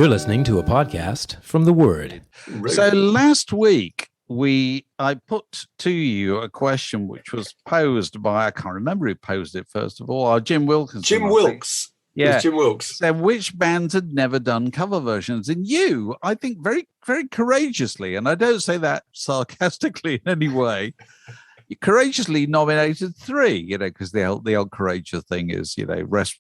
You're listening to a podcast from The Word. So last week, I put to you a question which was posed by, I can't remember who posed it first of all, Jim Wilkinson. Jim Wilkes. Yeah. Jim Wilkes. So which bands had never done cover versions? And you, I think very, very courageously, and I don't say that sarcastically in any way, you courageously nominated three, because the old courageous thing is,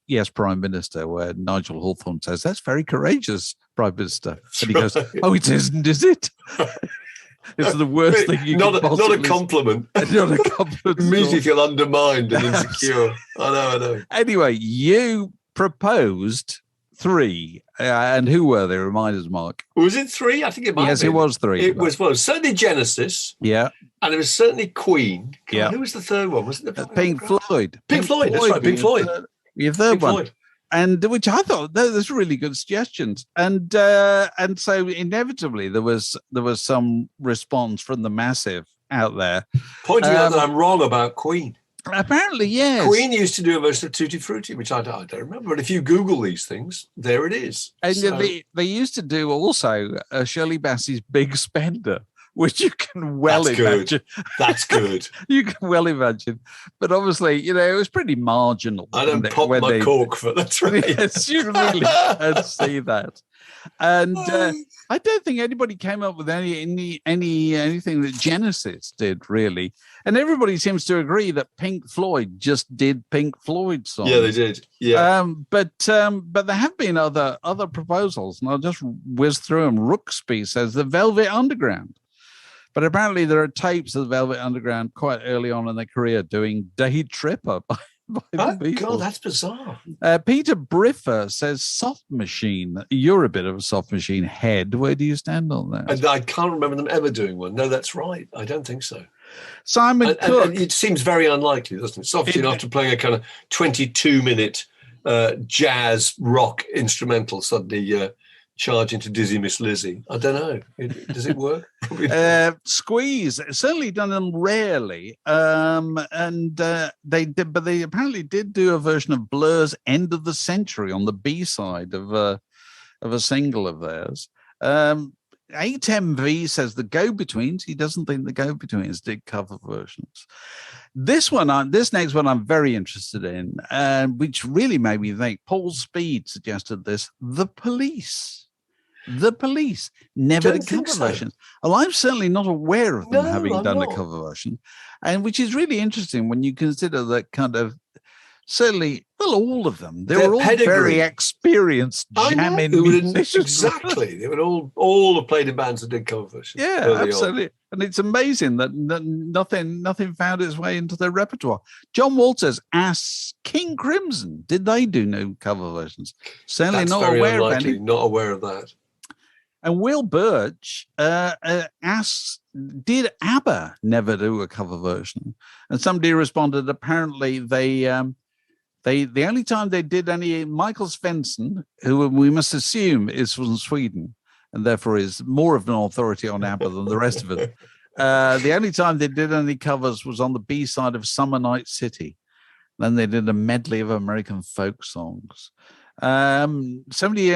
yes, Prime Minister, where Nigel Hawthorne says, that's very courageous, Prime Minister. And he goes, oh, it isn't, is it? It's the worst thing you can possibly... Not a compliment. Not a compliment. It means you feel undermined and insecure. I know. Anyway, you proposed three. And who were they? Remind us, Mark. Was it three? I think it might have been. Yes, it was three. It was certainly Genesis. Yeah. And it was certainly Queen. Yeah. Who was the third one? Was it Pink Floyd? Pink Floyd. That's right, Pink Floyd. Your third Pink one. Floyd. And which I thought those were really good suggestions, and so inevitably there was some response from the massive out there, pointing out that I'm wrong about Queen. Apparently, yes. Queen used to do a version of Tutti Frutti, which I don't remember. But if you Google these things, there it is. And they used to do also Shirley Bassey's Big Spender, which you can imagine. That's good. You can well imagine. But obviously, it was pretty marginal. I don't pop my cork for that's right. Yes, you really can see that. And I don't think anybody came up with anything that Genesis did, really. And everybody seems to agree that Pink Floyd just did Pink Floyd songs. Yeah, they did. Yeah. But there have been other proposals, and I'll just whiz through them. Rooksby says the Velvet Underground. But apparently there are tapes of the Velvet Underground quite early on in their career doing Day Tripper by the Beatles. God, that's bizarre. Peter Briffer says Soft Machine. You're a bit of a Soft Machine head. Where do you stand on that? And I can't remember them ever doing one. No, that's right. I don't think so. Simon Cook. And it seems very unlikely, doesn't it? Soft Machine, after playing a kind of 22-minute jazz rock instrumental, suddenly... charge into Dizzy Miss Lizzie. I don't know. Does it work? Squeeze, certainly done them rarely. And they did, but they apparently did do a version of Blur's End of the Century on the B side of a single of theirs. 8MV says the Go-Betweens. He doesn't think the Go-Betweens did cover versions. This next one I'm very interested in, which really made me think. Paul Speed suggested this. The Police never did cover versions. Well, I'm certainly not aware of them having done a cover version, and which is really interesting when you consider that kind of certainly, well, all of them. They were all very experienced jamming musicians. Exactly. They would all have played in bands that did cover versions. Yeah, absolutely. And it's amazing that nothing found its way into their repertoire. John Walters asks King Crimson, did they do no cover versions? Certainly not aware of any. Not aware of that. And Will Birch asks, did ABBA never do a cover version? And somebody responded, apparently the only time they did any, Michael Svensson, who we must assume is from Sweden, and therefore is more of an authority on ABBA than the rest of it. The only time they did any covers was on the B side of Summer Night City. Then they did a medley of American folk songs. Somebody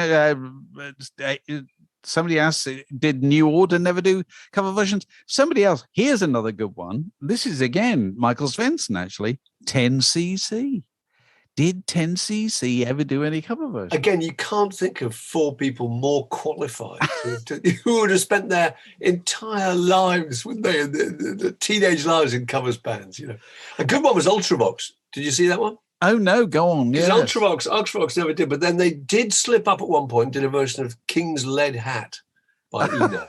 asked, did New Order never do cover versions? Somebody else, here's another good one. This is, again, Michael Svensson, actually. 10cc. Did 10cc ever do any cover versions? Again, you can't think of four people more qualified who would have spent their entire lives, wouldn't they, the teenage lives in covers bands. A good one was Ultravox. Did you see that one? Oh, no, go on. Yes. Ultravox never did, but then they did slip up at one point, did a version of King's Lead Hat by Eno.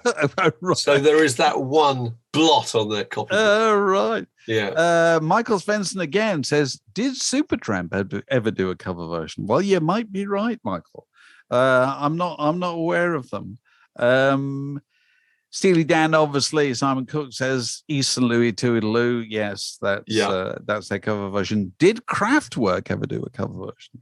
Right. So there is that one blot on their copy. Right. Yeah. Michael Svensson again says, did Supertramp ever do a cover version? Well, you might be right, Michael. I'm not aware of them. Steely Dan, obviously. Simon Cook says East St. Louis Toodaloo. Yes, that's their cover version. Did Kraftwerk ever do a cover version?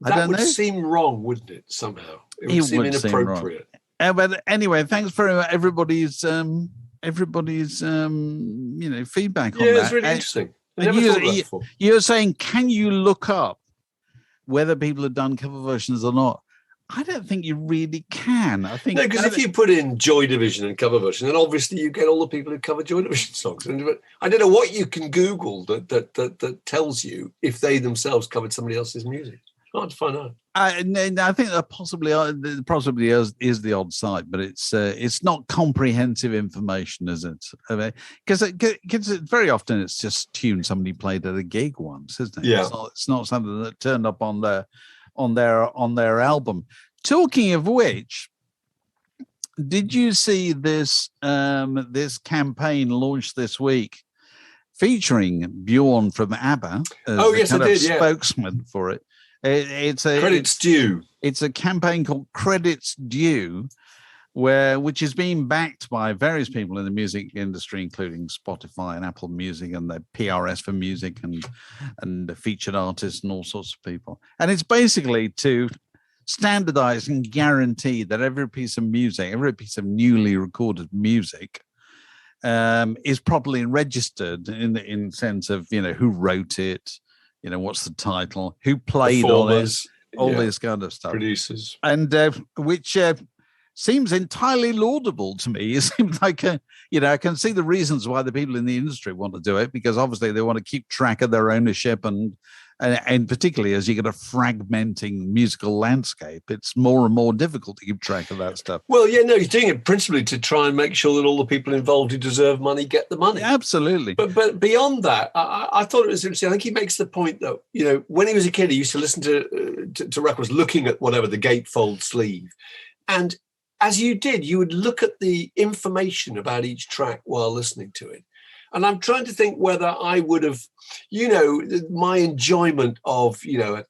That would seem wrong, wouldn't it? Somehow it would seem inappropriate. But anyway, thanks for everybody's feedback on that. Yeah, it's really interesting. I never thought of that before. You're saying, can you look up whether people have done cover versions or not? I don't think you really can. I think no, because if you put in Joy Division and cover version, then obviously you get all the people who cover Joy Division songs. And I don't know what you can Google that tells you if they themselves covered somebody else's music. It's hard to find out. I think that possibly is the odd site, but it's not comprehensive information, is it? Because very often it's just tune somebody played at a gig once, isn't it? Yeah. It's not something that turned up on their album. Talking of which, did you see this this campaign launched this week featuring Björn from ABBA as yes, I did, spokesman for it? It's Credits Due. It's a campaign called Credits Due, which is being backed by various people in the music industry, including Spotify and Apple Music and the PRS for music and the featured artists and all sorts of people. And it's basically to standardize and guarantee that every piece of music, every piece of newly recorded music is properly registered in the sense of, who wrote it, what's the title, who played on it, all this kind of stuff. Producers. And which seems entirely laudable to me. It seems like, I can see the reasons why the people in the industry want to do it, because obviously they want to keep track of their ownership and particularly as you get a fragmenting musical landscape, it's more and more difficult to keep track of that stuff. Well, he's doing it principally to try and make sure that all the people involved who deserve money get the money. Absolutely. But beyond that, I thought it was interesting. I think he makes the point that, when he was a kid, he used to listen to records looking at whatever the gatefold sleeve. And as you did, you would look at the information about each track while listening to it. And I'm trying to think whether I would have, my enjoyment of,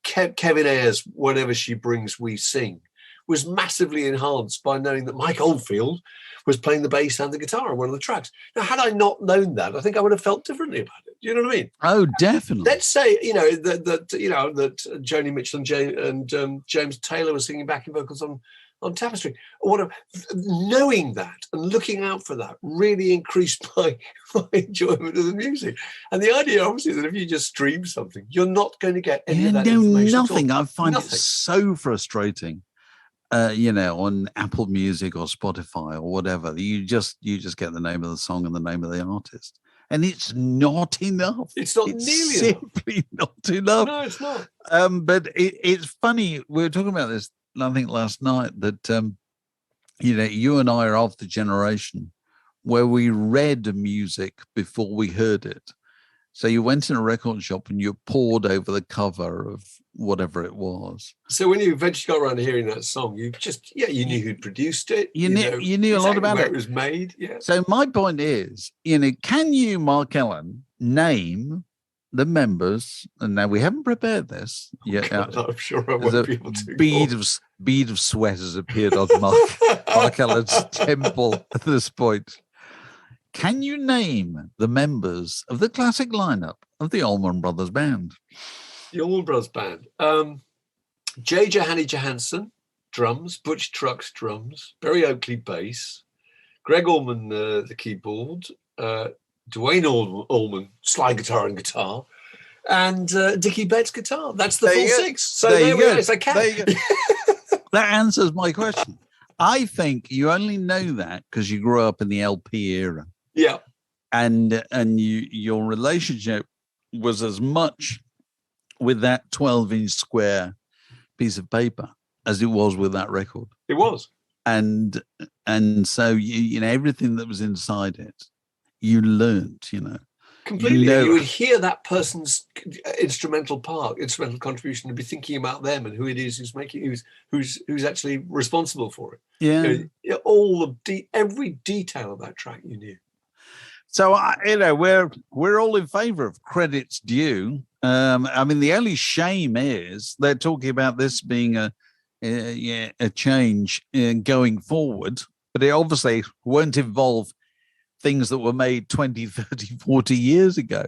Kevin Ayers, Whatever She Brings, We Sing, was massively enhanced by knowing that Mike Oldfield was playing the bass and the guitar on one of the tracks. Now, had I not known that, I think I would have felt differently about it. Do you know what I mean? Oh, definitely. Let's say, that Joni Mitchell and James Taylor were singing backing vocals on Tapestry, or whatever. Knowing that and looking out for that really increased my enjoyment of the music. And the idea, obviously, that if you just stream something, you're not going to get any of that information. Nothing. I find it so frustrating. On Apple Music or Spotify or whatever, you just get the name of the song and the name of the artist, and it's not enough. It's not nearly simply not enough. No, it's not. But it's funny. We were talking about this, I think, last night, that you and I are of the generation where we read music before we heard it. So you went in a record shop and you pored over the cover of whatever it was. So when you eventually got around to hearing that song, you just, you knew who'd produced it. You knew a lot about where it. It was made. Yeah. So my point is, can you, Mark Ellen, name the members? And now we haven't prepared this yet. I'm sure I won't be able to. Bead of sweat has appeared on Mark Ellen's temple at this point. Can you name the members of the classic lineup of the Allman Brothers Band? The Allman Brothers Band. J. Johanny Johansson, drums. Butch Trucks, drums. Berry Oakley, bass. Greg Allman, the keyboard. Dwayne Allman, slide guitar and guitar. And Dickie Betts, guitar. That's the full six. So there we go. Yes, I can. There you go. That answers my question. I think you only know that because you grew up in the LP era. Yeah. And your relationship was as much with that 12-inch square piece of paper as it was with that record. It was. And so you everything that was inside it, you learned, Completely. You would hear that person's instrumental contribution and be thinking about them and who it is who's actually responsible for it. Yeah. Every detail of that track you knew. So we're all in favor of credits due. The only shame is they're talking about this being a change going forward, but it obviously won't involve things that were made 20, 30, 40 years ago,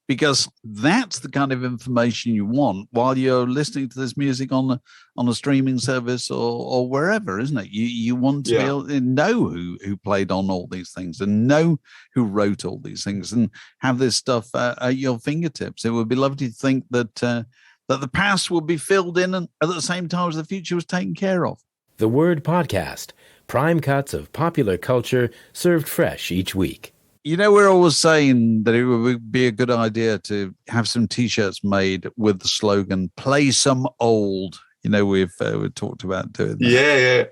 because that's the kind of information you want while you're listening to this music on a streaming service or wherever, isn't it? You want to be able to know who played on all these things and know who wrote all these things and have this stuff at your fingertips. It would be lovely to think that that the past would be filled in and at the same time as the future was taken care of. The Word Podcast, prime cuts of popular culture served fresh each week. You know, we're always saying that it would be a good idea to have some T-shirts made with the slogan, play some old. You know, we've talked about doing that.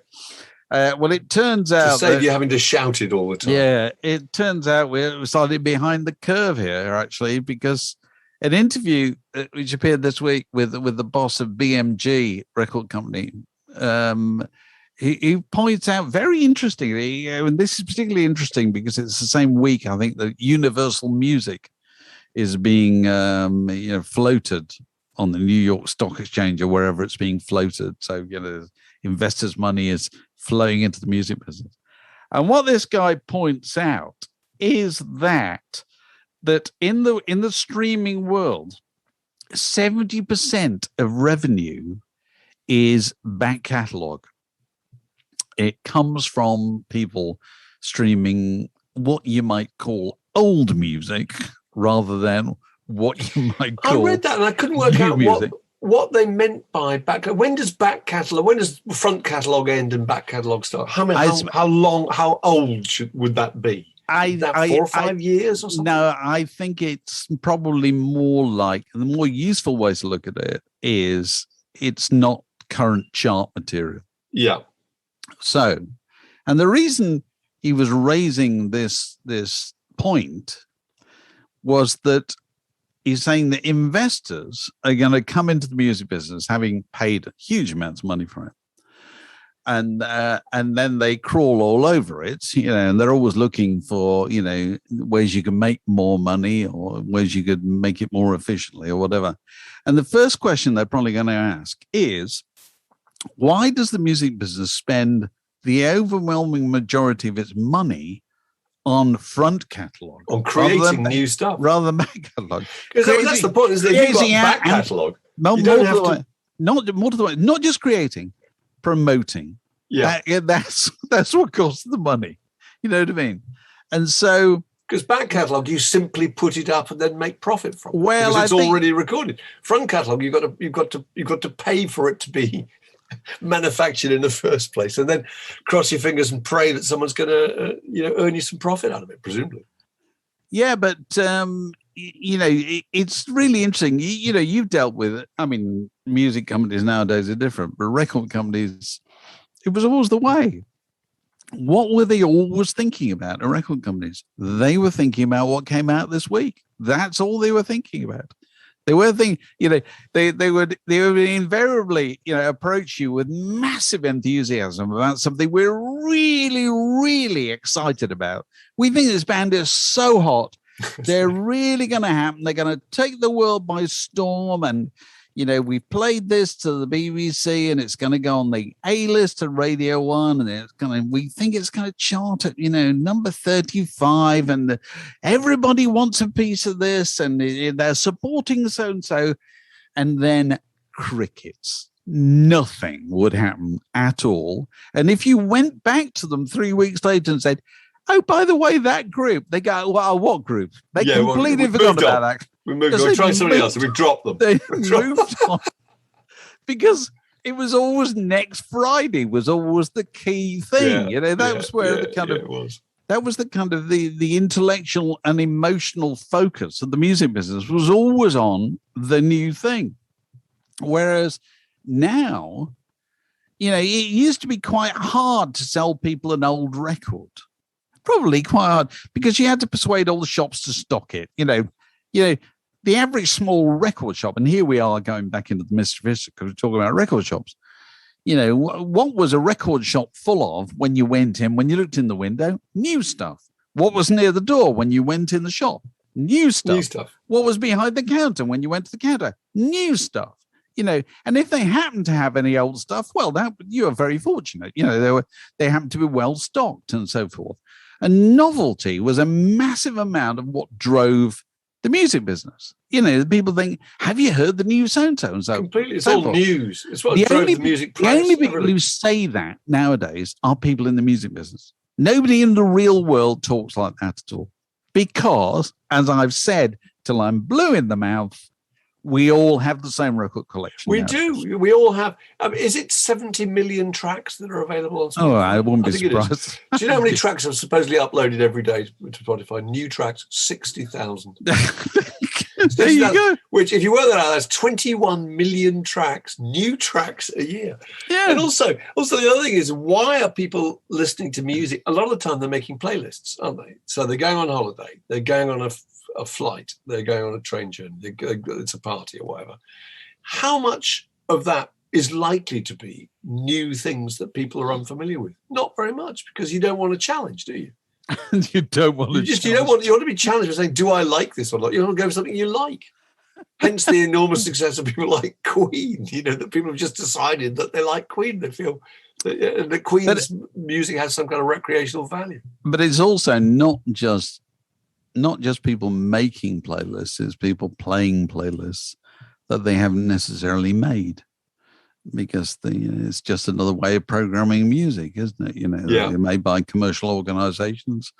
Yeah. Well, it turns out... To save you having to shout it all the time. Yeah, it turns out we're slightly behind the curve here, actually, because an interview which appeared this week with the boss of BMG record company, he points out very interestingly, and this is particularly interesting because it's the same week, I think, that Universal Music is being floated on the New York Stock Exchange or wherever it's being floated. So, investors' money is flowing into the music business. And what this guy points out is that in the streaming world, 70% of revenue is back catalog. It comes from people streaming what you might call old music rather than what you might call. I read that and I couldn't work out what they meant by back. When does front catalogue end and back catalogue start? How old would that be? Is that 4 or 5 years or something? No, I think it's probably more like, the more useful way to look at it is it's not current chart material. Yeah. So, and the reason he was raising this point was that he's saying that investors are going to come into the music business having paid huge amounts of money for it. And then they crawl all over it, and they're always looking for, ways you can make more money or ways you could make it more efficiently or whatever. And the first question they're probably going to ask is, why does the music business spend the overwhelming majority of its money on front catalogue? On creating new stuff. Rather than back catalogue. Because that's the point, is that you've got back catalogue. Not just creating, promoting. Yeah. That's what costs the money. You know what I mean? And so... Because back catalogue, you simply put it up and then make profit from it. Well, because it's already recorded. Front catalogue, you've got to pay for it to be manufactured in the first place, and then cross your fingers and pray that someone's going to earn you some profit out of it, presumably. Yeah, but it's really interesting. You've dealt with it. I mean, music companies nowadays are different, but record companies, it was always the way. What were they always thinking about? The record companies, they were thinking about what came out this week. That's all they were thinking about. They were thinking, they would invariably, approach you with massive enthusiasm about something we're really, really excited about. We think this band is so hot. They're really going to happen. They're going to take the world by storm. And, we've played this to the BBC and it's going to go on the A-list at Radio 1. And we think it's going to chart at, number 35. And everybody wants a piece of this. And they're supporting so-and-so. And then crickets. Nothing would happen at all. And if you went back to them 3 weeks later and said, oh, by the way, that group, they go, well, what group? They completely forgot about that. We moved on. Try somebody else. We've dropped them. They moved on. Because it was always next Friday was always the key thing. That was where that was the kind of the intellectual and emotional focus of the music business was always on the new thing. Whereas now, it used to be quite hard to sell people an old record. Probably quite hard because you had to persuade all the shops to stock it. The average small record shop, and here we are going back into the mystery because we're talking about record shops. What was a record shop full of when you went in, when you looked in the window? New stuff. What was near the door when you went in the shop? New stuff. What was behind the counter when you went to the counter? New stuff. And if they happen to have any old stuff, well, you are very fortunate. They happen to be well stocked and so forth. And novelty was a massive amount of what drove the music business. People think, have you heard the new so-and-so? And so completely, it's all news. It's what drove the music price. The only people who say that nowadays are people in the music business. Nobody in the real world talks like that at all. Because, as I've said till I'm blue in the mouth, we all have the same record collection. We nowadays. do. We all have. Is it 70 million tracks that are available on Spotify? Oh, I wouldn't be think it is. surprised. Do you know how many tracks are supposedly uploaded every day to Spotify? New tracks, 60,000. There you go. Which, if you work that out, that's 21 million tracks, new tracks a year. Yeah. And also the other thing is, why are people listening to music? A lot of the time they're making playlists, aren't they? So they're going on holiday, they're going on a flight, they're going on a train journey, it's a party or whatever. How much of that is likely to be new things that people are unfamiliar with? Not very much, because you don't want a challenge, do you? You don't want to. You want to be challenged by saying, "Do I like this or not?" You want to go for something you like. Hence the enormous success of people like Queen. That people have just decided that they like Queen. They feel that Queen's music has some kind of recreational value. But it's also not just people making playlists; it's people playing playlists that they haven't necessarily made. Because it's just another way of programming music, isn't it? They're made by commercial organizations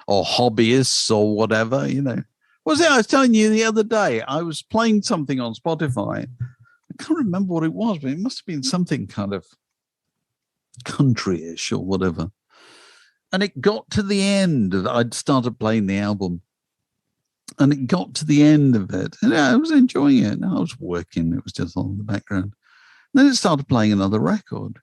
or hobbyists or whatever, What was it I was telling you the other day? I was playing something on Spotify. I can't remember what it was, but it must have been something kind of country-ish or whatever. And it got to the end of I'd started playing the album. And it got to the end of it. And I was enjoying it. I was working. It was just on in the background. Then it started playing another record.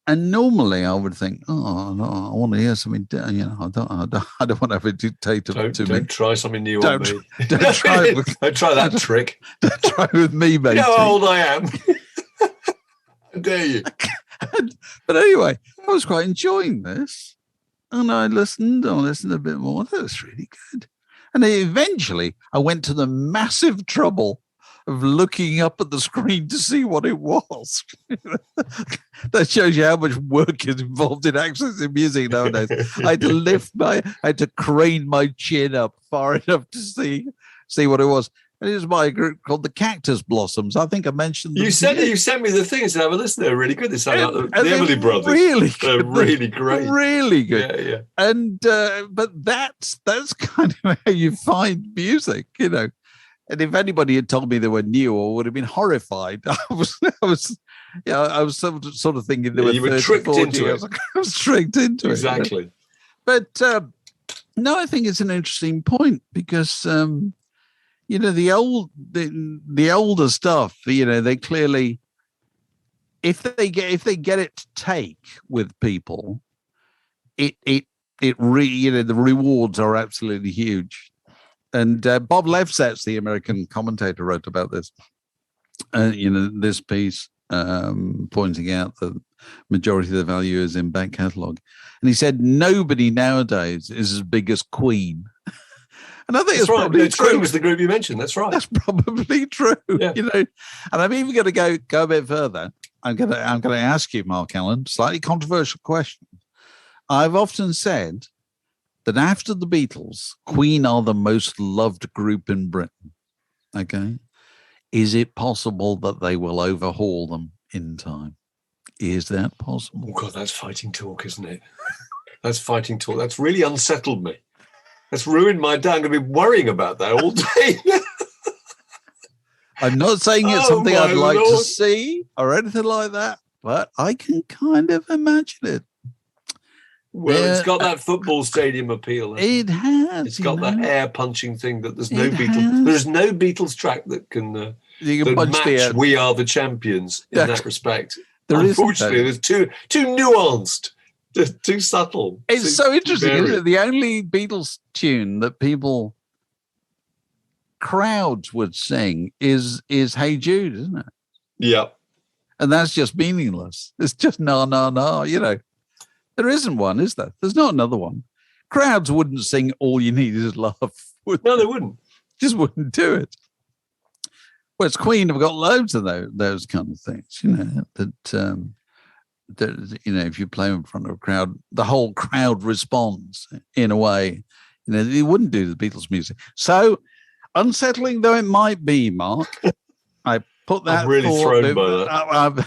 And normally I would think, oh, no, I want to hear something. I don't want to have it dictated to me. Don't try something new on me. Don't try it. Don't try that trick. Don't try it with me, mate. You know how old I am. How dare you? But anyway, I was quite enjoying this. And I listened a bit more. That was really good. And then eventually I went to the massive trouble of looking up at the screen to see what it was. That shows you how much work is involved in accessing music nowadays. I had to crane my chin up far enough to see what it was. And it was by a group called the Cactus Blossoms. I think I mentioned them. You sent me the thing and said, have a listen. They're really good. They sound like the Emily Brothers. Really good. They're really great. Really good. Yeah. And but that's kind of how you find music, And if anybody had told me they were new, I would have been horrified. I was sort of thinking they were. You were tricked into it. I was tricked into it. Exactly. But no, I think it's an interesting point because the older stuff. They clearly, if they get it to take with people, the rewards are absolutely huge. And Bob Lefsetz, the American commentator, wrote about this. This piece pointing out that majority of the value is in back catalogue, and he said nobody nowadays is as big as Queen. And I think it's probably true. Queen was the group you mentioned. That's right. That's probably true. Yeah. And I'm even going to go a bit further. I'm going to ask you, Mark Allen, slightly controversial question. I've often said that after the Beatles, Queen are the most loved group in Britain. Okay. Is it possible that they will overhaul them in time? Is that possible? Oh, God, that's fighting talk, isn't it? That's fighting talk. That's really unsettled me. That's ruined my day. I'm going to be worrying about that all day. I'm not saying it's something I'd like to see or anything like that, but I can kind of imagine it. Well, it's got that football stadium appeal. It has. It's got that air punching thing that there's no Beatles. There's no Beatles track that can match "We Are the Champions" in that respect. Unfortunately, there's too nuanced, too subtle. It's so interesting, isn't it? The only Beatles tune that crowds would sing is "Hey Jude," isn't it? Yeah, and that's just meaningless. It's just no. There isn't one, is there? There's not another one. Crowds wouldn't sing "All You Need Is Love." No, they wouldn't. Just wouldn't do it. Whereas Queen have got loads of those kind of things, that if you play in front of a crowd, the whole crowd responds in a way. They wouldn't do the Beatles music. So unsettling though it might be, Mark, I put that. I'm really thrown by that.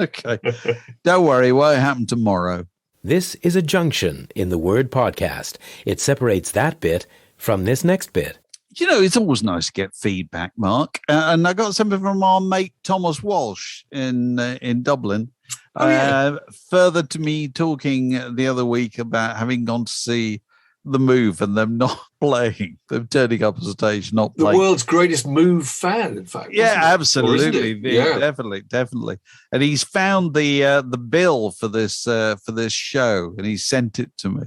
Okay, don't worry. It won't happen tomorrow. This is a junction in the word podcast. It separates that bit from this next bit. You know, it's always nice to get feedback, Mark. And I got something from our mate Thomas Walsh in Dublin. Oh, yeah. Further to me talking the other week about having gone to see The Move and them not playing, them turning up on stage, not The playing. world's greatest Move fan, in fact. Yeah, wasn't it? Or absolutely. isn't it? Yeah. Definitely. And he's found the bill for this show, and he sent it to me.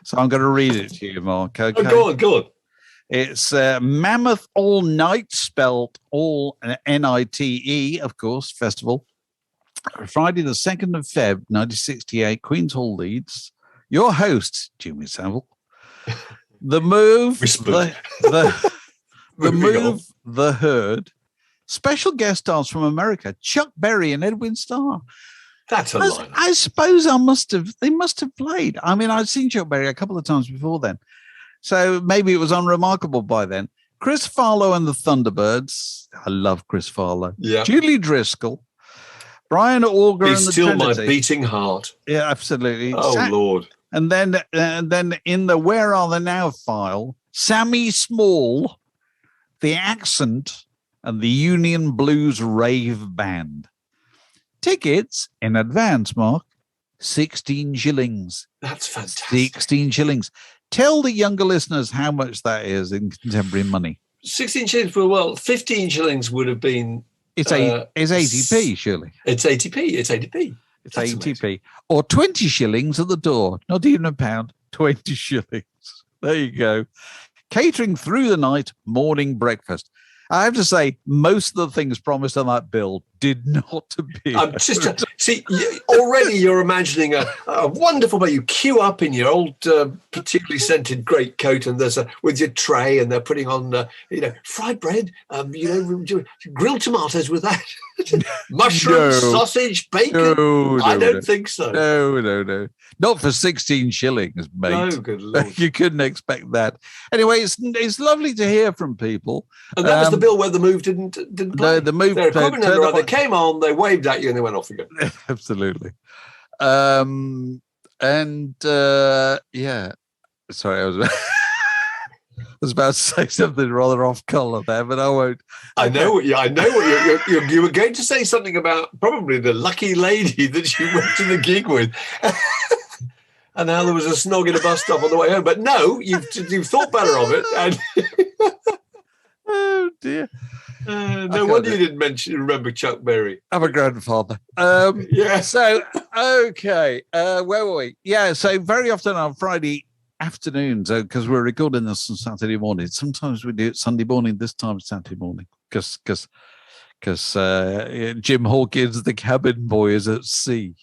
So I'm going to read it to you, Mark. Okay. Oh, go on. It's Mammoth All Night, spelled all Nite, of course, festival. Friday the 2nd of Feb, 1968, Queen's Hall, Leeds. Your host, Jimmy Savile. The Move, the Move, The Herd. Special guest stars from America, Chuck Berry and Edwin Starr. That's a line. I suppose they must have played. I mean, I'd seen Chuck Berry a couple of times before then. So maybe it was unremarkable by then. Chris Farlow and the Thunderbirds. I love Chris Farlow. Yeah. Julie Driscoll. Brian Auger and the Still Trinity. my beating heart. Yeah, absolutely. Oh, Lord. And then in the Where Are They Now file, Sammy Small, The Accent, and the Union Blues Rave Band. Tickets in advance, Mark, 16 shillings. That's fantastic. 16 shillings. Tell the younger listeners how much that is in contemporary money. 16 shillings, well, 15 shillings would have been... It's 80p, surely. It's 80p. It's 80p. It's 80p. Or 20 shillings at the door. Not even a pound. 20 shillings. There you go. Catering through the night, morning breakfast. I have to say, most of the things promised on that bill did not appear. I'm just see. Already, you're imagining a wonderful way. You queue up in your old, particularly scented greatcoat, and there's with your tray, and they're putting on, fried bread, grilled tomatoes with that, mushrooms, sausage, bacon. No, I don't think so. No. Not for 16 shillings, mate. No, good Lord. You couldn't expect that. Anyway, it's lovely to hear from people. And that was the bill where the Move didn't play. No, the Move. They came on, they waved at you, and they went off again. Absolutely. Yeah. Sorry, I was about to say something rather off color there, but I won't. I know what you were going to say something about probably the lucky lady that you went to the gig with. And how there was a snog in a bus stop on the way home. But no, you've thought better of it. And oh, dear. No wonder you didn't remember Chuck Berry. I'm a grandfather. Yeah. So, okay. Where were we? Yeah, so very often on Friday afternoons, because we're recording this on Saturday morning. Sometimes we do it Sunday morning, this time Saturday morning. Because Jim Hawkins, the cabin boy, is at sea.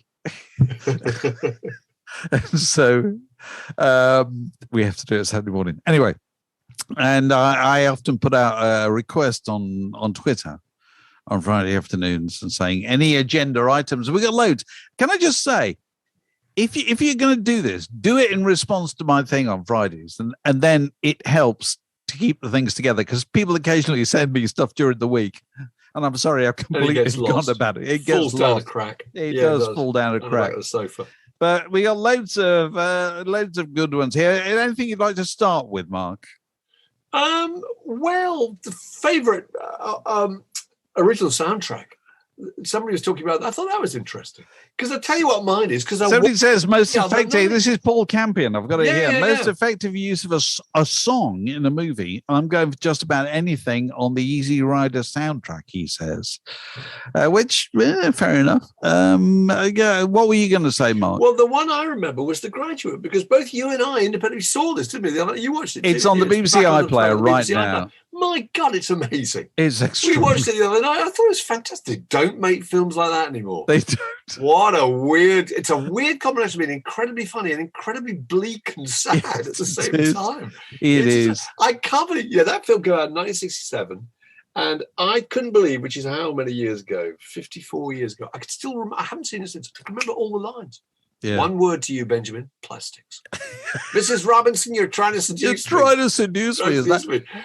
And so we have to do it Saturday morning. Anyway, and I often put out a request on Twitter on Friday afternoons and saying any agenda items. We got loads. Can I just say, if you're going to do this, do it in response to my thing on Fridays, and then it helps to keep the things together, because people occasionally send me stuff during the week. And I'm sorry, I've completely forgotten about it. It falls gets down lost. a crack. It does fall down a crack. Like the sofa. But we got loads of good ones here. Anything you'd like to start with, Mark? Well, the favourite original soundtrack. Somebody was talking about that. I thought that was interesting. Because I'll tell you what mine is. Because somebody says most effective. This is Paul Campion. I've got it here. Most effective use of a song in a movie. I'm going for just about anything on the Easy Rider soundtrack, he says. Which, fair enough. What were you going to say, Mark? Well, the one I remember was The Graduate, because both you and I independently saw this, didn't we? You watched it. It's on the BBC iPlayer right now. My God, it's amazing. It's extraordinary. We watched it the other night. I thought it was fantastic. Don't make films like that anymore. They don't. What a it's a weird combination of being incredibly funny and incredibly bleak and sad at the same time. It is. I can't believe, that film came out in 1967, and I couldn't believe, which is how many years ago? 54 years ago. I could still remember. I haven't seen it since. I can remember all the lines. Yeah. One word to you, Benjamin: plastics. Mrs. Robinson, you're trying to seduce me. You're trying to seduce me.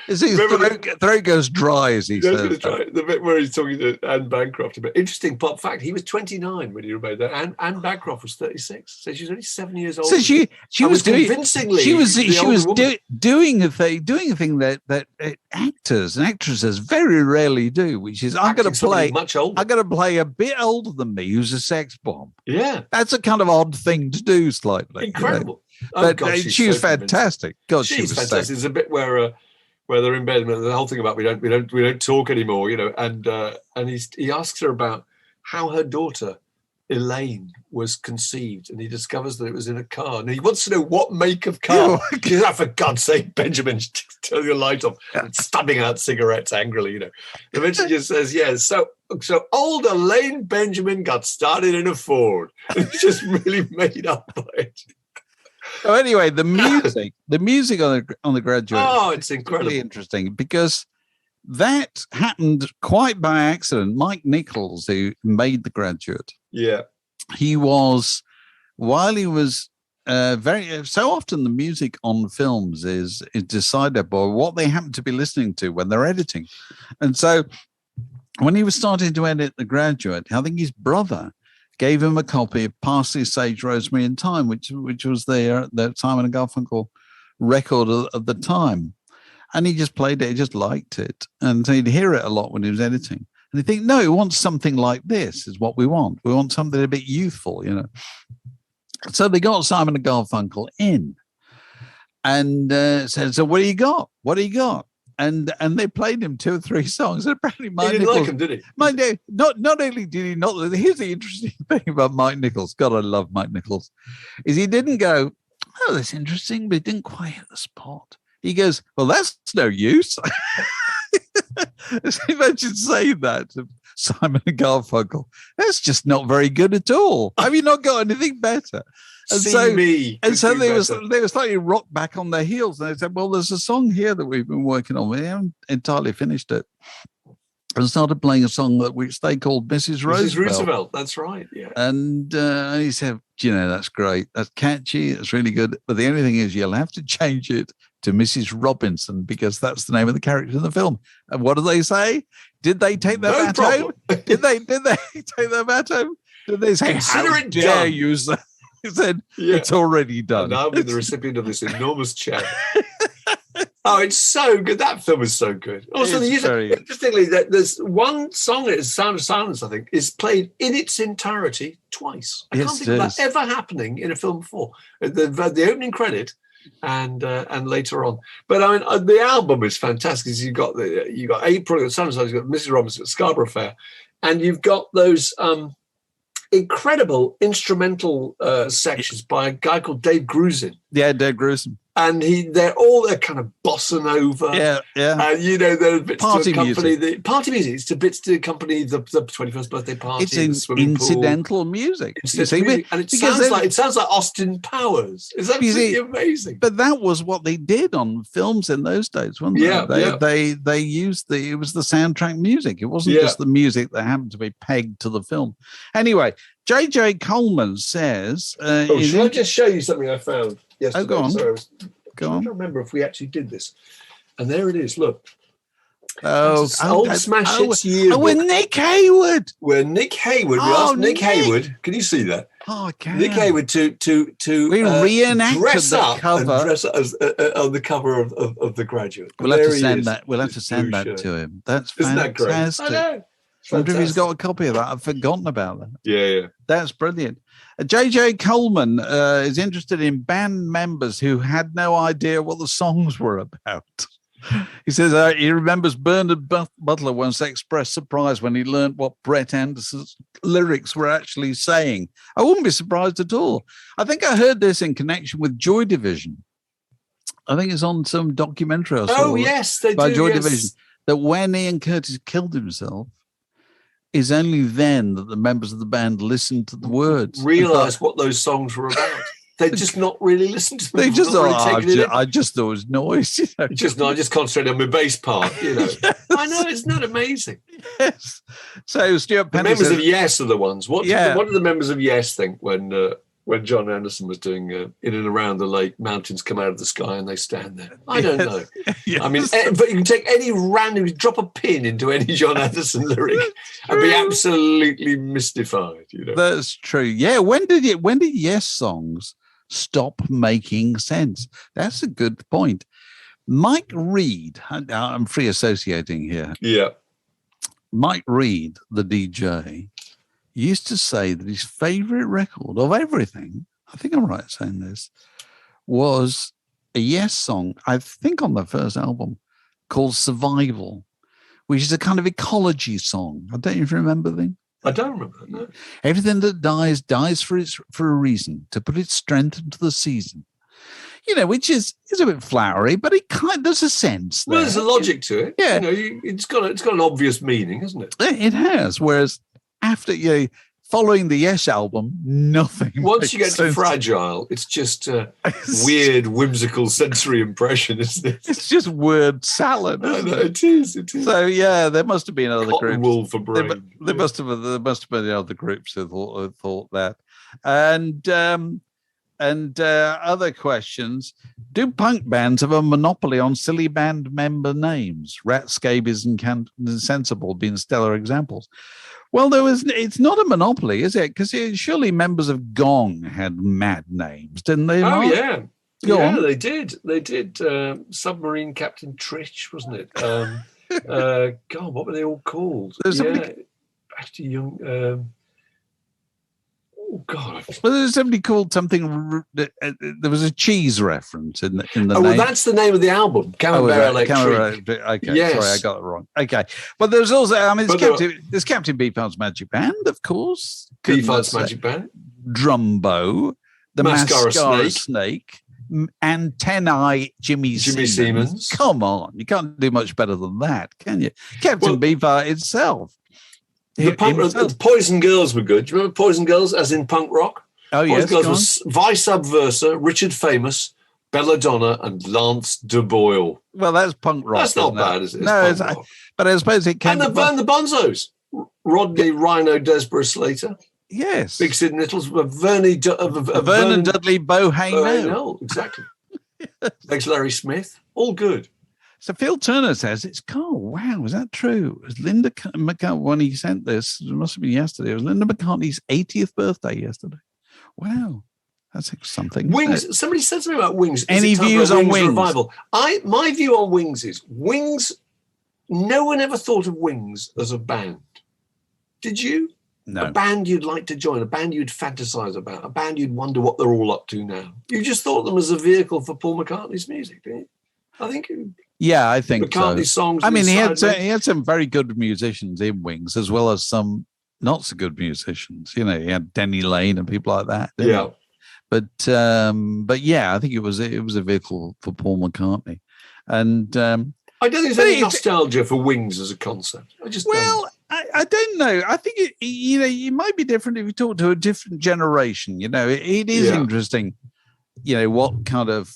Is his throat goes dry, as he says. The bit where he's talking to Anne Bancroft about. Interesting pop fact: he was 29 when he made that. Anne Bancroft was 36, so she was only 7 years old. So she was doing convincingly. She was doing a thing that actors and actresses very rarely do, which is I'm going to play much older. I'm going to play a bit older than me, who's a sex bomb. Yeah, that's a kind of odd thing to do, slightly. Incredible. But she was fantastic. God, she's fantastic. There's a bit where they're in bed, and the whole thing about we don't talk anymore, and he asks her about how her daughter Elaine was conceived, and he discovers that it was in a car, and he wants to know what make of car. She's like, for God's sake, Benjamin, turn your light off, and stabbing out cigarettes angrily, And then she just says, so old Elaine Benjamin got started in a Ford. And he's just really made up by it. So anyway, the music on the Graduate. Oh, it's incredible. Really interesting because that happened quite by accident. Mike Nichols, who made The Graduate, he was so often the music on films is decided by what they happen to be listening to when they're editing, and so when he was starting to edit The Graduate, I think his brother gave him a copy of Parsley, Sage, Rosemary, and Thyme, which was the Simon and Garfunkel record of the time. And he just played it, he just liked it. And he'd hear it a lot when he was editing. And he'd think, no, he wants something like this is what we want. We want something a bit youthful, So they got Simon and Garfunkel in and said, so what do you got? What do you got? And they played him 2 or 3 songs. And apparently Mike Nichols didn't like him, did he? Not only did he not. Here's the interesting thing about Mike Nichols. God, I love Mike Nichols. Is he didn't go, oh, that's interesting, but he didn't quite hit the spot. He goes, well, that's no use. Imagine saying that to Simon and Garfunkel. That's just not very good at all. Have you not got anything better? And so they were slightly rocked back on their heels. And they said, well, there's a song here that we've been working on. We haven't entirely finished it. And started playing a song which they called Mrs. Roosevelt. That's right. Yeah. And he said, that's great. That's catchy. It's really good. But the only thing is you'll have to change it to Mrs. Robinson because that's the name of the character in the film. And what do they say? Did they take their bat home? Did they take their bat home? Did they say, consider how it dare done? You say? He said, it's already done. And I've been the recipient of this enormous check. Oh, it's so good. That film is so good. Also, interestingly, there's one song, it's Sound of Silence, I think, is played in its entirety twice. I can't think of that ever happening in a film before. The opening credit and later on. But I mean, the album is fantastic. You got April, you got Sound of Silence, you got Mrs. Robinson, Scarborough Fair, and you've got those incredible instrumental sections by a guy called Dave Grusin. Yeah, Dave Grusin. And they're kind of bossa nova. Yeah. And there are bits party to accompany music. Party music. It's the bits to accompany the 21st birthday party. It's incidental music. Music. And it sounds like Austin Powers. It's absolutely amazing. But that was what they did on films in those days, wasn't it? They used it was the soundtrack music. It wasn't just the music that happened to be pegged to the film. Anyway, J.J. Coleman says... shall I just show you something I found yesterday? Go on. Sorry, I don't remember if we actually did this. And there it is, look. Old Smash Hits yearbook. We're Nick Hayward. We're Nick Hayward. We asked Nick Hayward. Can you see that? Oh, I can. Nick Hayward to we reenacted dress the up cover. And dress up as, on the cover of The Graduate. We'll have to send that. We'll have to send that to him. That's fantastic. Isn't that great? I know. I wonder if he's got a copy of that. I've forgotten about that. Yeah. That's brilliant. J.J. Coleman is interested in band members who had no idea what the songs were about. He says he remembers Bernard Butler once expressed surprise when he learned what Brett Anderson's lyrics were actually saying. I wouldn't be surprised at all. I think I heard this in connection with Joy Division. I think it's on some documentary or so. Oh, yes, they by do. Joy Division. That when Ian Curtis killed himself, is only then that the members of the band listened to the words. Realised what those songs were about. They just not really listened to them. They just thought, I just thought it was noise. I just concentrated on my bass part, Yes. I know, isn't that amazing? Yes. So Stuart Penny the members of Yes are the ones. What do the members of Yes think when when John Anderson was doing In and Around the Lake, mountains come out of the sky and they stand there. I don't know. Yes. I mean, but you can take any random, drop a pin into any John Anderson lyric and be absolutely mystified. You know, that's true. Yeah. When did Yes songs stop making sense? That's a good point. Mike Reed, I'm free associating here. Yeah. Mike Reed, the DJ, used to say that his favorite record of everything, I think I'm right in saying this, was a Yes song, I think on the first album, called Survival, which is a kind of ecology song. I don't even remember the thing. I don't remember that. No. Everything that dies for a reason, to put its strength into the season. You know, which is a bit flowery, but it kind of there's a sense there. Well, there's a logic to it. Yeah. You know, it's got an obvious meaning, hasn't it? It has. Whereas after following the Yes album, nothing. Once you get sense. to Fragile, it's just a weird, whimsical sensory impression, isn't it? It's just word salad. I know, it is. So yeah, there must have been other Cotton groups. wool for brain. There must have been other groups who thought that. And other questions. Do punk bands have a monopoly on silly band member names? Rat, Scabies, and Sensible being stellar examples. Well, it's not a monopoly, is it? Because surely members of Gong had mad names, didn't they? Oh, Mark? yeah. Go on. They did. They did. Submarine Captain Tritch, wasn't it? God, what were they all called? Actually, young. Oh God! Well, there's somebody called something. There was a cheese reference in the name. Well, that's the name of the album, Camembert Electric. Okay, yes. Sorry, I got it wrong. Okay, but there's also, there's Captain Beefheart's Magic Band, of course. Beefheart's Magic Band. Drumbo, the Mascara Snake, Antennae Jimmy Siemens. Come on, you can't do much better than that, can you? Captain Beefheart itself. The Poison Girls were good. Do you remember Poison Girls, as in punk rock? Oh, yes. Poison Girls was Vi Subversa, Richard Famous, Belladonna, and Lance DuBoyle. Well, that's punk rock. That's not bad, is it? But I suppose it came. And the Bonzos. Rodney Rhino Desborough Slater. Yes. Big Sid Nichols, Vernon Dudley Bohanno. Exactly. Thanks, Larry Smith. All good. So Phil Turner says it's cool. Wow, is that true? It was Linda McCartney, when he sent this, it must have been yesterday. It was Linda McCartney's 80th birthday yesterday. Wow, that's something. Wings. Somebody said something about Wings. Any views on Wings? Revival? My view on Wings is Wings. No one ever thought of Wings as a band. Did you? No. A band you'd like to join, a band you'd fantasize about, a band you'd wonder what they're all up to now. You just thought them as a vehicle for Paul McCartney's music, didn't you? I think. Yeah, I think McCartney's songs. I mean, he had some very good musicians in Wings, as well as some not so good musicians. You know, he had Denny Lane and people like that. Yeah. But yeah, I think it was a vehicle for Paul McCartney, and I don't think there's any nostalgia for Wings as a concept. I just don't. I don't know. I think it might be different if you talk to a different generation. You know, it is interesting. You know what kind of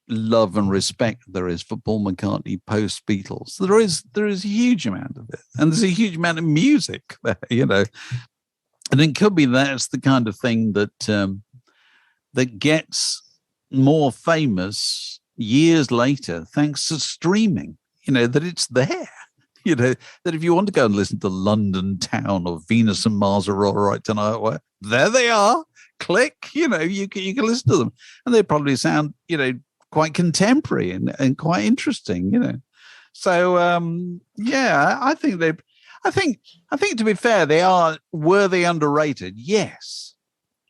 love and respect there is for Paul McCartney post Beatles. There is a huge amount of it, and there's a huge amount of music there, you know. And it could be that's the kind of thing that that gets more famous years later thanks to streaming. You know, that it's there. You know, that if you want to go and listen to London Town or Venus and Mars are all right tonight, well, there they are. Click. You know, you can listen to them, and they probably sound, you know, quite contemporary and quite interesting, you know. So I think to be fair, were they underrated? Yes.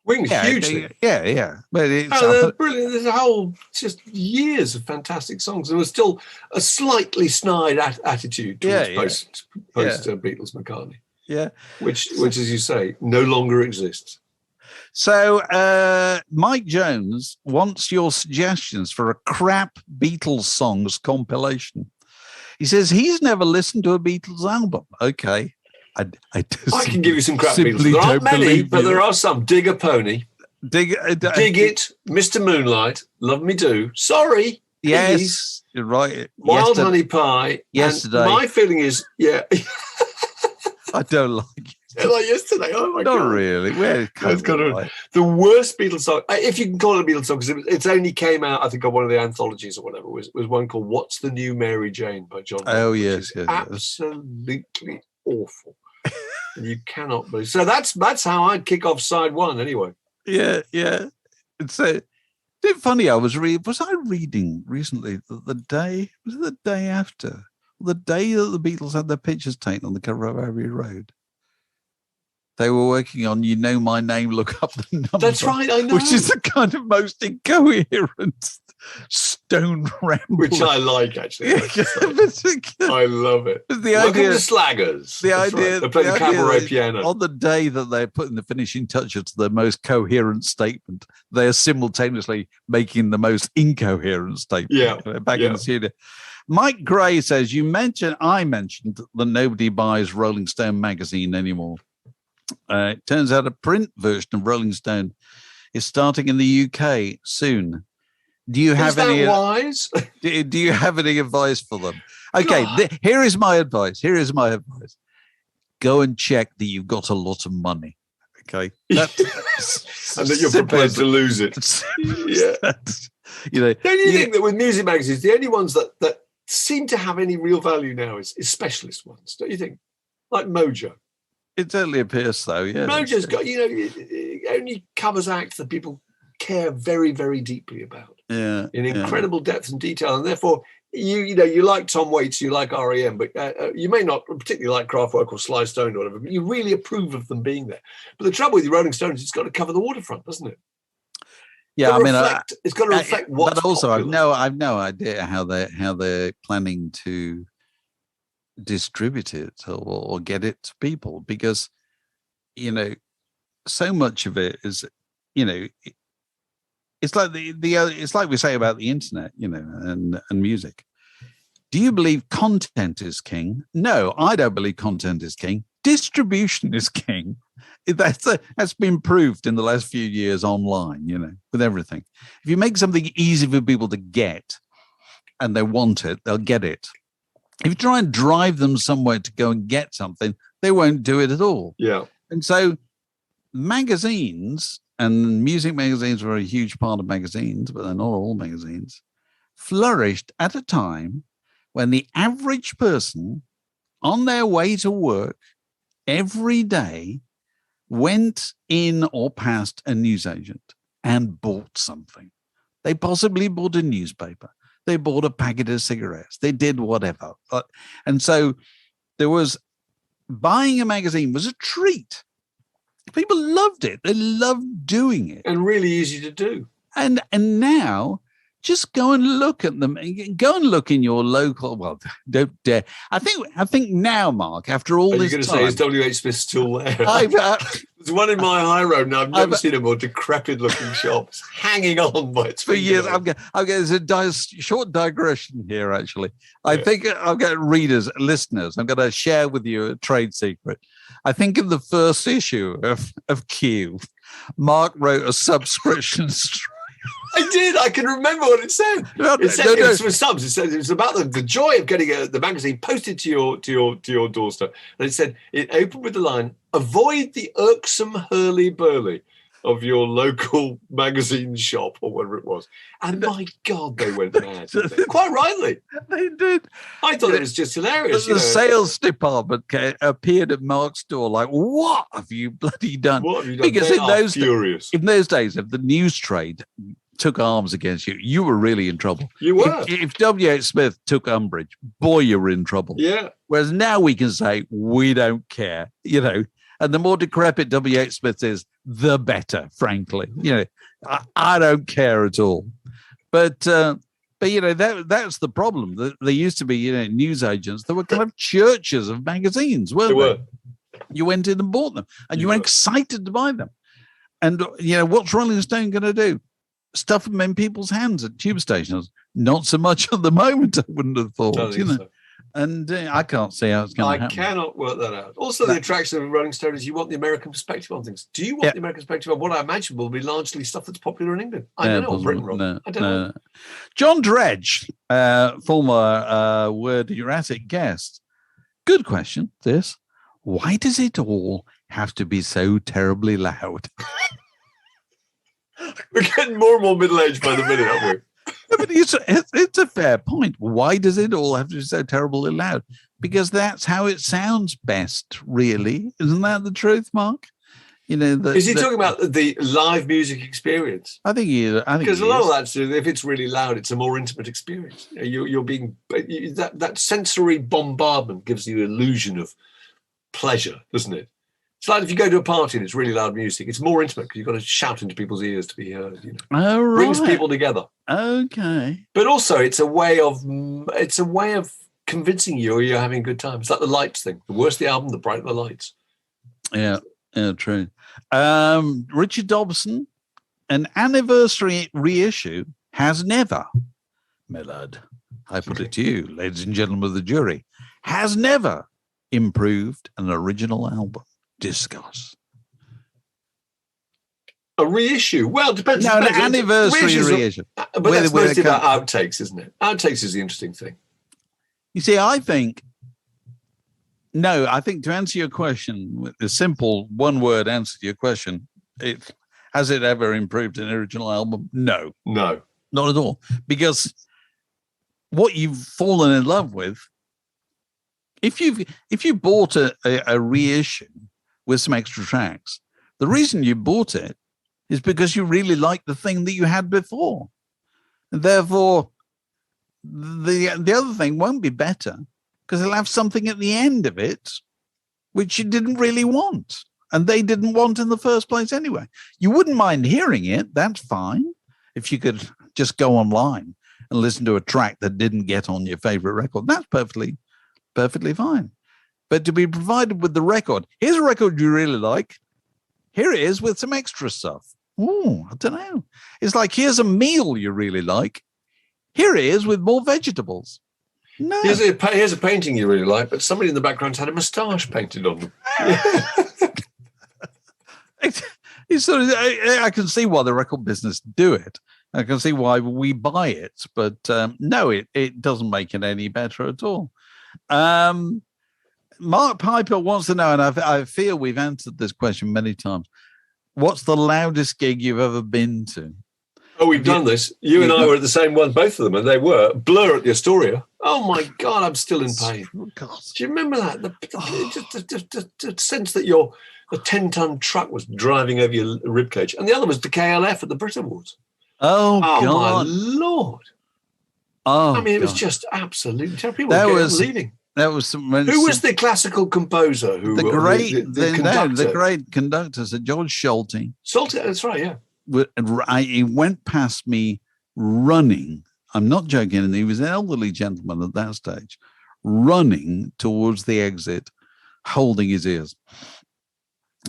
Wings, hugely. Yeah. But they're brilliant. There's a whole just years of fantastic songs. There was still a slightly snide attitude towards post Beatles McCartney. Yeah. Which, as you say, no longer exists. So Mike Jones wants your suggestions for a crap Beatles songs compilation. He says he's never listened to a Beatles album. Okay. I can give you some crap Beatles. There aren't many, but there are some. Dig a Pony. Dig It, Mr. Moonlight, Love Me Do. Sorry. Yes, you're right. Wild Honey Pie. Yesterday. And my feeling is, I don't like it. like yesterday. Oh my Not God. really. We're It's got the worst Beatles song, if you can call it a Beatles song, because it's only came out, I think, on one of the anthologies or whatever. Was one called "What's the New Mary Jane" by John Lennon, which is absolutely awful. And you cannot believe. So that's how I'd kick off side one, anyway. Yeah. It's funny. Was I reading recently that the day after, the day that the Beatles had their pictures taken on the cover of Abbey Road, they were working on "You Know My Name, Look Up the Number." That's right, I know. Which is the kind of most incoherent stone ramble. Which I like, actually. I love it. Welcome to Slaggers. That's idea. Right. They play the cabaret piano. On the day that they're putting the finishing touches to the most coherent statement, they are simultaneously making the most incoherent statement. Yeah. Back in the studio. Mike Gray says, I mentioned that nobody buys Rolling Stone magazine anymore. It turns out a print version of Rolling Stone is starting in the UK soon. Do you have any wise? Do you have any advice for them? Okay, here is my advice. Go and check that you've got a lot of money. Okay, and that you're prepared to lose it. Yeah, Don't you think that with music magazines, the only ones that seem to have any real value now is specialist ones? Don't you think? Like Mojo. It certainly appears so, yeah. Mojo's got, it only covers acts that people care very, very deeply about. Yeah. In incredible depth and detail. And therefore, you like Tom Waits, you like REM, but you may not particularly like Kraftwerk or Sly Stone or whatever, but you really approve of them being there. But the trouble with the Rolling Stones, it's got to cover the waterfront, doesn't it? Yeah, it's got to reflect what's But also, popular. I've no idea how they're planning to distribute it or get it to people, because so much of it is it's like it's like we say about the internet, and music. Do you believe content is king? No, I don't believe content is king. Distribution is king. That's been proved in the last few years online, with everything. If you make something easy for people to get and they want it, they'll get it. If you try and drive them somewhere to go and get something, they won't do it at all. Yeah. And so magazines, and music magazines were a huge part of magazines, but they're not all magazines, flourished at a time when the average person on their way to work every day went in or past a newsagent and bought something. They possibly bought a newspaper. They bought a packet of cigarettes. They did whatever. And so buying a magazine was a treat. People loved it. They loved doing it. And really easy to do. And now, just go and look at them. Go and look in your local. Well, don't dare. I think now, Mark, after all this time, you're going to say, is W.H. Smith still there? There's one in my high road now. I've never seen a more decrepit-looking shop. It's hanging on by its for years. There's a short digression here, actually. I think I've got listeners. I'm going to share with you a trade secret. I think in the first issue of Q, Mark wrote a subscription story. I did. I can remember what it said. It was for subs. It said it was about the joy of getting the magazine posted to your doorstep. And it said it opened with the line, "Avoid the irksome hurly-burly of your local magazine shop," or whatever it was. And my God, they went mad. Quite rightly. They did. I thought it was just hilarious. The sales department appeared at Mark's door like, "What have you bloody done?" What have you done? Because they are furious. In those days, if the news trade took arms against you, you were really in trouble. You were. If W.H. Smith took umbrage, boy, you were in trouble. Yeah. Whereas now we can say, we don't care, and the more decrepit W.H. Smith is, the better, frankly. I don't care at all. But that's the problem. There used to be, news agents that were kind of churches of magazines, weren't they? Were. You went in and bought them, and you were excited to buy them. And, what's Rolling Stone going to do? Stuff them in people's hands at tube stations. Not so much at the moment, I wouldn't have thought. So. And I can't see how it's going to happen. I cannot work that out. Also, the attraction of Rolling Stone is you want the American perspective on things. Do you want the American perspective on what I imagine will be largely stuff that's popular in England? I don't know. Or Britain, Rob. I don't know. John Dredge, former Word Erratic guest. Good question, this. Why does it all have to be so terribly loud? We're getting more and more middle-aged by the minute, aren't we? But it's a fair point. Why does it all have to be so terribly loud? Because that's how it sounds best, really. Isn't that the truth, Mark? Is he talking about the live music experience? I think because a lot of that's, if it's really loud, it's a more intimate experience. You're being that sensory bombardment gives you an illusion of pleasure, doesn't it? It's like if you go to a party and it's really loud music, it's more intimate because you've got to shout into people's ears to be heard. Oh, right. Brings people together. Okay, but also it's a way of convincing you you're having a good time. It's like the lights thing. The worse the album, the brighter the lights. Yeah, true. Richard Dobson, an anniversary reissue has never, Millard, I put it to you, ladies and gentlemen of the jury, has never improved an original album. Discuss. A reissue? Well, it depends. No, an anniversary reissue. But that's mostly about outtakes, isn't it? Outtakes is the interesting thing. You see, I think to answer your question, with a simple one-word answer to your question, has it ever improved an original album? No. No. Not at all. Because what you've fallen in love with, if you bought a reissue with some extra tracks, the reason you bought it is because you really liked the thing that you had before. And therefore, the other thing won't be better because it'll have something at the end of it which you didn't really want and they didn't want in the first place anyway. You wouldn't mind hearing it. That's fine. If you could just go online and listen to a track that didn't get on your favorite record, that's perfectly fine. But to be provided with the record, here's a record you really like. Here it is with some extra stuff. Oh, I don't know. It's like, here's a meal you really like. Here it is with more vegetables. No. Here's a painting you really like, but somebody in the background's had a moustache painted on them. I can see why the record business do it. I can see why we buy it, but no, it doesn't make it any better at all. Mark Piper wants to know, and I feel we've answered this question many times. What's the loudest gig you've ever been to? Oh, we've done this. You and I were at the same one, both of them, and they were Blur at the Astoria. Oh my God, I'm still in pain. Do you remember that? The sense that a 10-ton truck was driving over your ribcage, and the other was the KLF at the Brit Awards. Oh God, my Lord! Oh, I mean, it was just absolutely terrible. People were leaving. That was some. Who was the classical composer? The great conductor, Sir George Schulte. Schulte, that's right, yeah. He went past me running. I'm not joking. And he was an elderly gentleman at that stage, running towards the exit, holding his ears.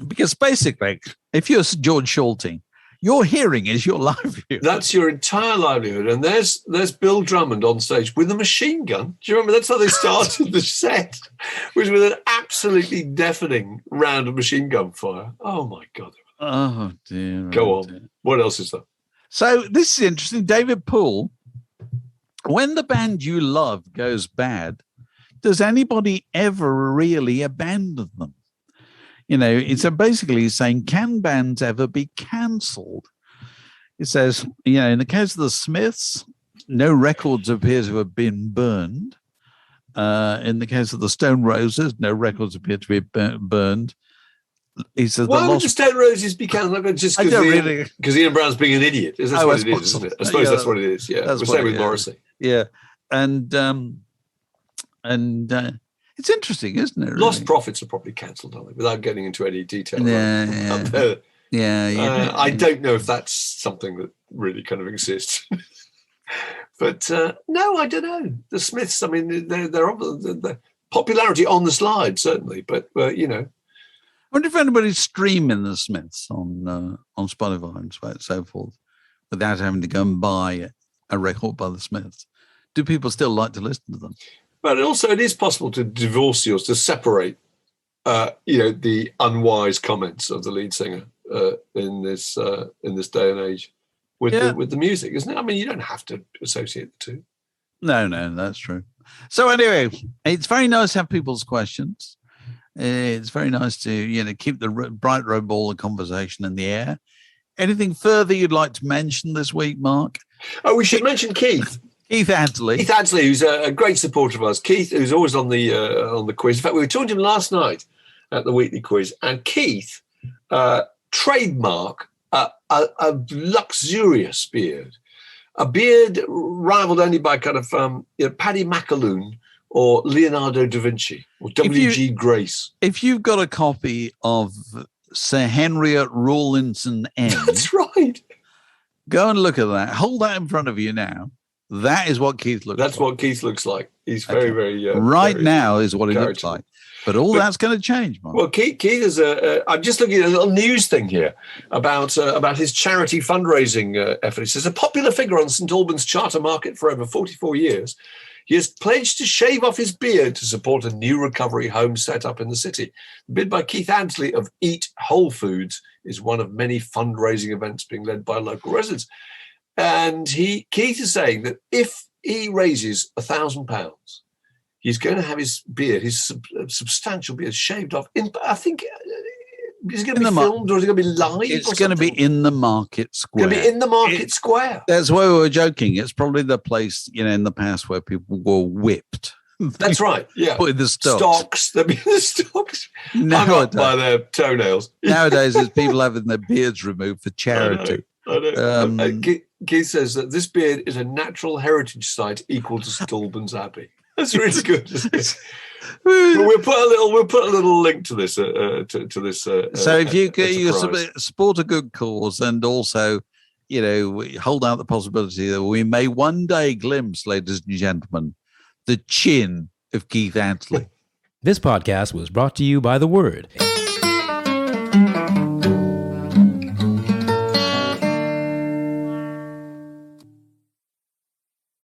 Because basically, if you're George Schulte, your hearing is your livelihood. That's your entire livelihood. And there's Bill Drummond on stage with a machine gun. Do you remember? That's how they started the set, was with an absolutely deafening round of machine gun fire. Oh, my God. Oh, dear. Go on. Dear. What else is there? So this is interesting. David Poole, when the band you love goes bad, does anybody ever really abandon them? It's basically saying, can bands ever be cancelled? It says, in the case of the Smiths, no records appear to have been burned. In the case of the Stone Roses, no records appear to be burned. He says, why would the Stone Roses be cancelled? Just because Ian Brown's being an idiot. That's what it is, isn't it? I suppose that's what it is. Yeah, the same with Morrissey. Yeah, and it's interesting, isn't it? Really? Lost Profits are probably cancelled, aren't they? Without getting into any detail. Yeah. I don't know if that's something that really kind of exists. But no, I don't know. The Smiths, I mean, they're the popularity on the slide, certainly. But, I wonder if anybody's streaming the Smiths on Spotify and so forth without having to go and buy a record by the Smiths. Do people still like to listen to them? But also, it is possible to to separate, the unwise comments of the lead singer in this day and age with the music, isn't it? I mean, you don't have to associate the two. No, that's true. So anyway, it's very nice to have people's questions. It's very nice to, keep the bright red ball of conversation in the air. Anything further you'd like to mention this week, Mark? Oh, we should mention Keith. Keith Adley. Keith Adley, who's a great supporter of ours. Keith, who's always on the quiz. In fact, we were talking to him last night at the weekly quiz, and Keith trademark a luxurious beard, a beard rivaled only by kind of Paddy McAloon or Leonardo da Vinci or W.G. Grace. If you've got a copy of Sir Henriette Rawlinson N, that's right. Go and look at that. Hold that in front of you now. That is what Keith looks like. That's what Keith looks like. He's very, very... right now is what he looks like. But that's going to change, Mark. Well, Keith is I'm just looking at a little news thing here about his charity fundraising effort. He says, a popular figure on St Albans charter market for over 44 years, he has pledged to shave off his beard to support a new recovery home set up in the city. The bid by Keith Adley of Eat Whole Foods is one of many fundraising events being led by local residents. And Keith is saying that if he raises £1,000, he's going to have his beard, his substantial beard, shaved off. I think, is it going to be filmed or is it going to be live? It's going to be in the market square. It's going to be in the market square. That's why we were joking. It's probably the place, in the past where people were whipped. That's right. Yeah. Put in the stocks. They'll be in the stocks. Hung up by their toenails. Nowadays, there's people having their beards removed for charity. I know. Keith says that this beard is a natural heritage site equal to St Albans Abbey. That's really good. Isn't it? We'll put a little link to this. So if you support a good cause and also, hold out the possibility that we may one day glimpse, ladies and gentlemen, the chin of Keith Adley. This podcast was brought to you by The Word.